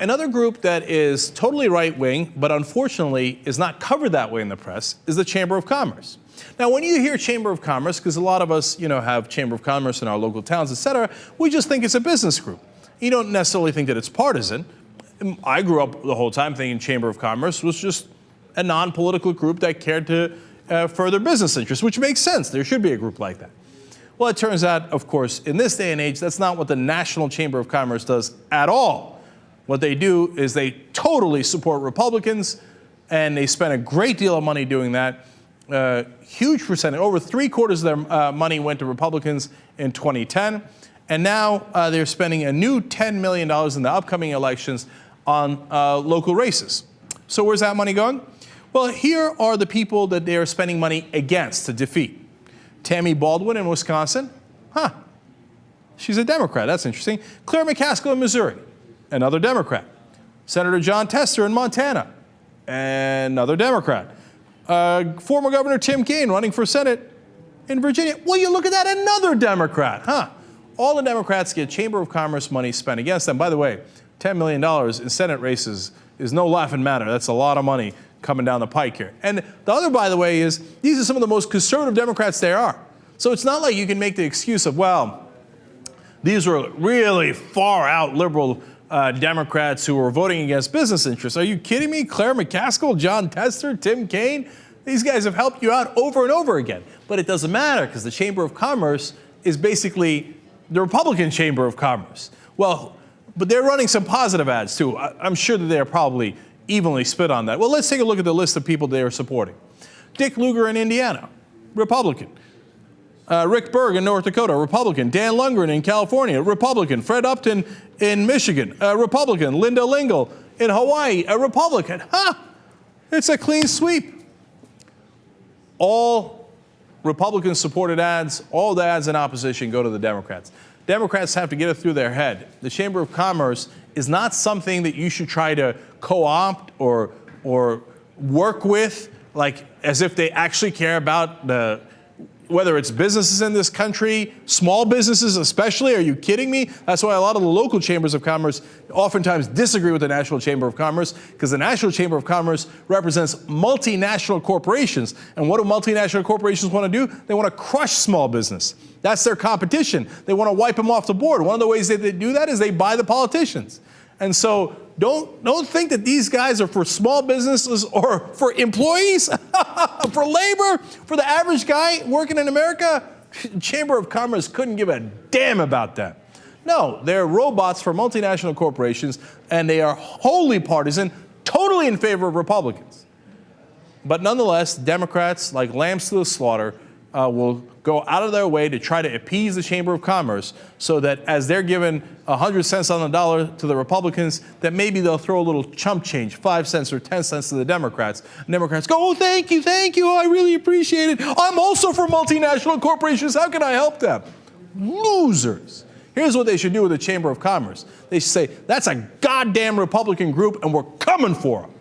another group that is totally right-wing, but unfortunately is not covered that way in the press, is the Chamber of Commerce. Now, when you hear Chamber of Commerce, because a lot of us, have Chamber of Commerce in our local towns, et cetera, we just think it's a business group. You don't necessarily think that it's partisan. I grew up the whole time thinking Chamber of Commerce was just a non-political group that cared to further business interests, which makes sense. There should be a group like that. Well, it turns out, of course, in this day and age, that's not what the National Chamber of Commerce does at all. What they do is they totally support Republicans, and they spend a great deal of money doing that. Huge percentage, over 3/4 of their money went to Republicans in 2010. And now they're spending a new $10 million in the upcoming elections on local races. So where's that money going? Well, here are the people that they are spending money against to defeat. Tammy Baldwin in Wisconsin. She's a Democrat. That's interesting. Claire McCaskill in Missouri. Another Democrat. Senator Jon Tester in Montana. Another Democrat. Former Governor Tim Kaine running for Senate in Virginia. Well, you look at that, another Democrat. All the Democrats get Chamber of Commerce money spent against them. By the way, $10 million in Senate races is no laughing matter. That's a lot of money coming down the pike here. And the other, by the way, is these are some of the most conservative Democrats there are. So it's not like you can make the excuse of, well, these were really far out liberal Democrats who were voting against business interests. Are you kidding me? Claire McCaskill, Jon Tester, Tim Kaine, these guys have helped you out over and over again. But it doesn't matter because the Chamber of Commerce is basically the Republican Chamber of Commerce. Well, but they're running some positive ads too. I'm sure that they're probably evenly split on that. Well, let's take a look at the list of people they are supporting. Dick Lugar in Indiana, Republican. Rick Berg in North Dakota, Republican. Dan Lundgren in California, Republican. Fred Upton in Michigan, Republican. Linda Lingle in Hawaii, a Republican. It's a clean sweep. All Republican-supported ads, all the ads in opposition go to the Democrats. Democrats have to get it through their head. The Chamber of Commerce is not something that you should try to co-opt or work with, like as if they actually care about whether it's businesses in this country, small businesses especially. Are you kidding me? That's why a lot of the local chambers of commerce oftentimes disagree with the National Chamber of Commerce, because the National Chamber of Commerce represents multinational corporations. And what do multinational corporations want to do? They want to crush small business. That's their competition. They want to wipe them off the board. One of the ways that they do that is they buy the politicians. And so don't think that these guys are for small businesses or for employees, for labor, for the average guy working in America. Chamber of Commerce couldn't give a damn about that. No, they're robots for multinational corporations, and they are wholly partisan, totally in favor of Republicans. But nonetheless, Democrats, like lambs to the slaughter, will go out of their way to try to appease the Chamber of Commerce so that as they're giving 100 cents on the dollar to the Republicans, that maybe they'll throw a little chump change, 5 cents or 10 cents to the Democrats. And Democrats go, oh, thank you, oh, I really appreciate it. I'm also for multinational corporations. How can I help them? Losers. Here's what they should do with the Chamber of Commerce. They should say, that's a goddamn Republican group, and we're coming for them.